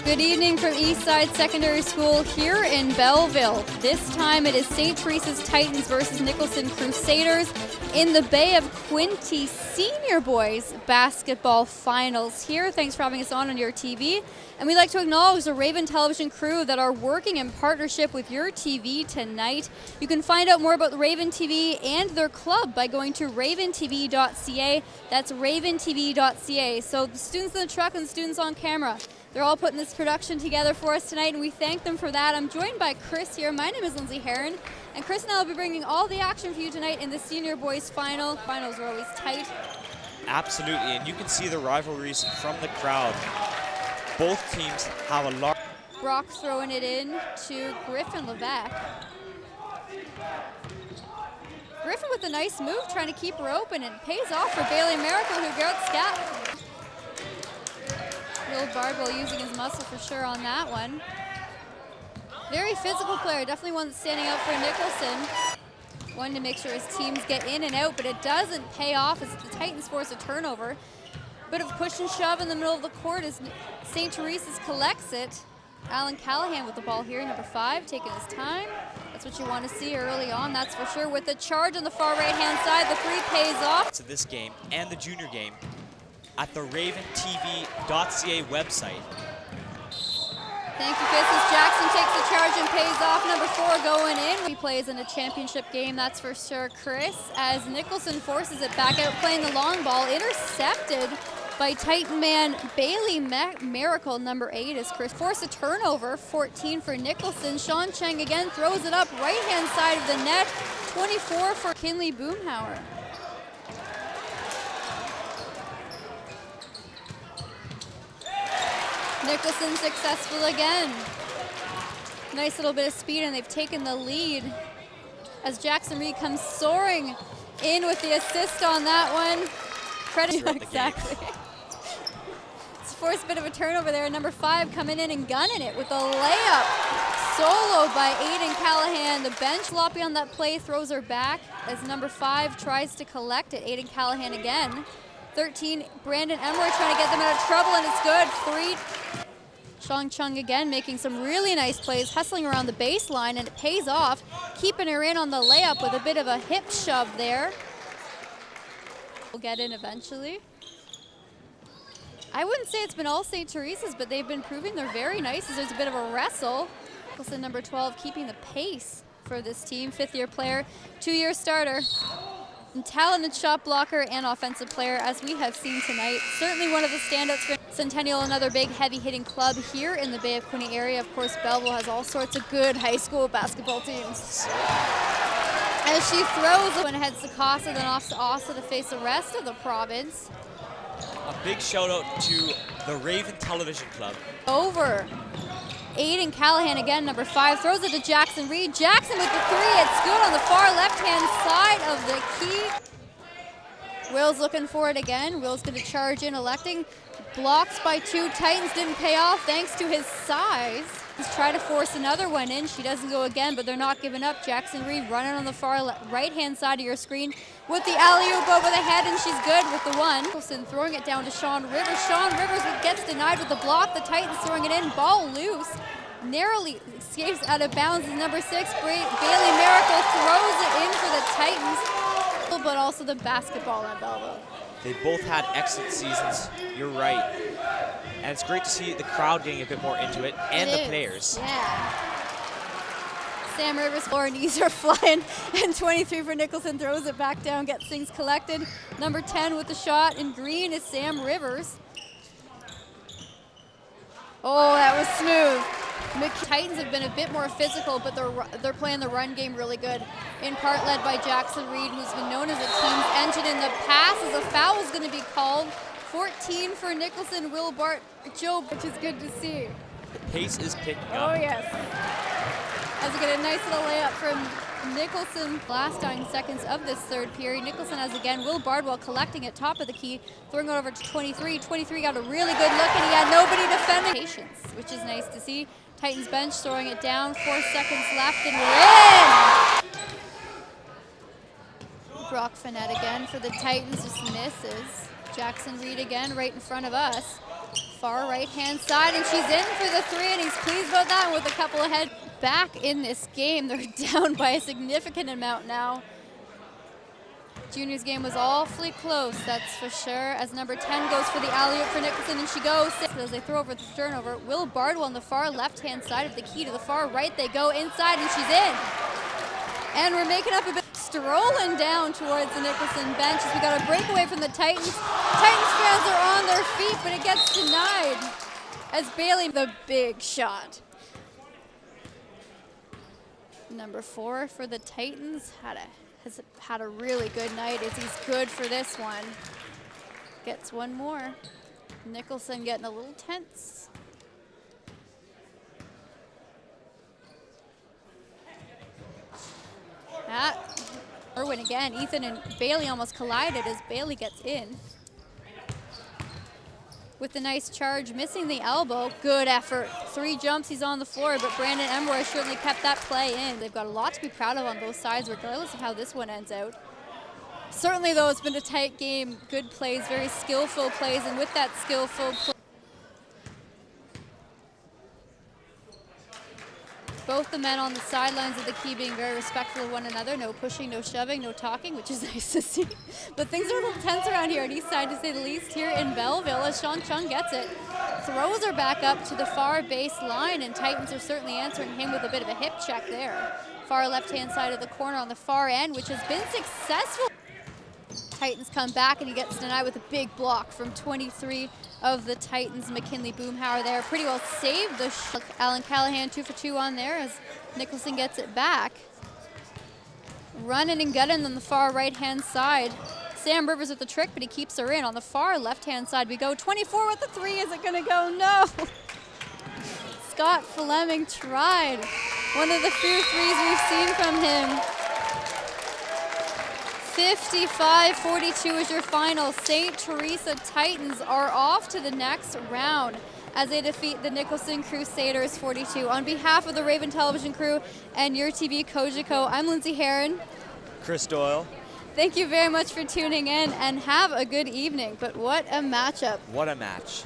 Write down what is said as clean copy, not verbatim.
Good evening from Eastside Secondary School here in Belleville. This time it is St. Teresa's Titans versus Nicholson Crusaders in the Bay of Quinte Senior Boys Basketball Finals here. Thanks for having us on YourTV. And we'd like to acknowledge the Raven Television crew that are working in partnership with YourTV tonight. You can find out more about Raven TV and their club by going to raventv.ca. That's raventv.ca. So the students in the truck and the students on camera, they're all putting this production together for us tonight, and we thank them for that. I'm joined by Chris here. My name is Lindsay Heron, and Chris and I will be bringing all the action for you tonight in the Senior Boys Final. Finals are always tight. Absolutely, and you can see the rivalries from the crowd. Both teams have a lot. Brock throwing it in to Griffin Levesque. Griffin with a nice move, trying to keep her open, and it pays off for Bailey Miracle, who got scat. Will Bardwell using his muscle for sure on that one. Very physical player, definitely one that's standing out for Nicholson. One to make sure his teams get in and out, but it doesn't pay off as the Titans force a turnover. Bit of push and shove in the middle of the court as St. Teresa's collects it. Alan Callahan with the ball here, number 5, taking his time. That's what you want to see early on, that's for sure. With the charge on the far right-hand side, the 3 pays off. To this game and the junior game at the raventv.ca website. Thank you, Chris. As Jackson takes the charge and pays off. Number 4 going in. He plays in a championship game, that's for sure, Chris. As Nicholson forces it back out, playing the long ball, intercepted by Titan man Bailey Miracle, number 8, as Chris force a turnover. 14 for Nicholson. Sean Cheng again throws it up right-hand side of the net. 24 for Kinley Boomhauer. Nicholson successful again. Nice little bit of speed, and they've taken the lead as Jackson Reed comes soaring in with the assist on that one. Credit exactly. It's forced a bit of a turnover there. Number 5 coming in and gunning it with a layup. Solo by Aiden Callahan. The bench floppy on that play, throws her back as number 5 tries to collect it. Aiden Callahan again. 13, Brandon Emmer trying to get them out of trouble, and it's good. 3. Sean Chung again making some really nice plays, hustling around the baseline, and it pays off, keeping her in on the layup with a bit of a hip shove there. We'll get in eventually. I wouldn't say it's been all St. Teresa's, but they've been proving they're very nice as there's a bit of a wrestle. Nicholson, number 12, keeping the pace for this team. 5th-year player, 2-year starter. And talented shot blocker and offensive player, as we have seen tonight. Certainly one of the standouts for Centennial, another big heavy-hitting club here in the Bay of Quinte area. Of course, Belleville has all sorts of good high school basketball teams. As she throws, when it heads to Casa, then off to Asa to face the rest of the province. A big shout out to the Raven Television Club. Over. Aiden Callahan again, number 5, throws it to Jackson Reed. Jackson with the 3, it's good on the far left-hand side of the key. Will's looking for it again. Will's going to charge in, electing. Blocks by 2. Titans didn't pay off thanks to his size. He's trying to force another one in. She doesn't go again, but they're not giving up. Jackson Reed running on the far right-hand side of your screen with the alley-oop over the head, and she's good with the 1. Nicholson throwing it down to Sean Rivers. Sean Rivers gets denied with the block. The Titans throwing it in. Ball loose. Narrowly escapes out of bounds as number 6, Bailey Miracle throws it in for the Titans, but also the basketball at Belleville. They both had excellent seasons, you're right. And it's great to see the crowd getting a bit more into it, and the players. Yeah. Sam Rivers, floor knees are flying, and 23 for Nicholson throws it back down, gets things collected. Number 10 with the shot in green is Sam Rivers. Oh, that was smooth. Titans have been a bit more physical, but they're playing the run game really good. In part led by Jackson Reed, who's been known as a team's engine in the past, as a foul is going to be called. 14 for Nicholson, Will Joe, which is good to see. The pace is picking up. Oh, yes. As we get a nice little layup from Nicholson. Last 9 seconds of this 3rd period. Nicholson has again Will Bardwell collecting at top of the key, throwing it over to 23. 23 got a really good look, and he had nobody defending. Patience, which is nice to see. Titans bench throwing it down. 4 seconds left, and we're in! Brock Finette again for the Titans, just misses. Jackson Reed again right in front of us. far right-hand side, and she's in for the three, and he's pleased about that. And with a couple ahead back in this game, they're down by a significant amount now. Juniors game was awfully close, that's for sure, as number 10 goes for the alley-oop for Nicholson, and she goes. As they throw over the turnover, Will Bardwell on the far left-hand side of the key. To the far right they go, inside, and she's in. And we're making up a bit, strolling down towards the Nicholson bench as we got a breakaway from the Titans. Titans fans are on their feet, but it gets denied as Bailey, the big shot. Number 4 for the Titans has had a really good night as he's good for this one. Gets one more. Nicholson getting a little tense. Irwin again. Ethan and Bailey almost collided as Bailey gets in. With the nice charge, missing the elbow. Good effort. 3 jumps, he's on the floor, but Brandon Emroy certainly kept that play in. They've got a lot to be proud of on both sides, regardless of how this one ends out. Certainly, though, it's been a tight game. Good plays, very skillful plays, and with that skillful play, both the men on the sidelines of the key being very respectful of one another. No pushing, no shoving, no talking, which is nice to see. But things are a little tense around here on East Side, to say the least, here in Belleville, as Sean Chung gets it. Throws her back up to the far baseline, and Titans are certainly answering him with a bit of a hip check there. Far left-hand side of the corner on the far end, which has been successful. Titans come back, and he gets denied with a big block from 23 of the Titans. McKinley Boomhauer there pretty well saved the shot. Alan Callahan 2 for 2 on there as Nicholson gets it back. Running and gunning on the far right-hand side. Sam Rivers with the trick, but he keeps her in. On the far left-hand side we go. 24 with the 3. Is it going to go? No. Scott Fleming tried. One of the few threes we've seen from him. 55-42 is your final. St. Theresa Titans are off to the next round as they defeat the Nicholson Crusaders 42. On behalf of the Raven Television crew and YourTV Kojiko, I'm Lindsay Herron. Chris Doyle. Thank you very much for tuning in, and have a good evening. But what a matchup. What a match.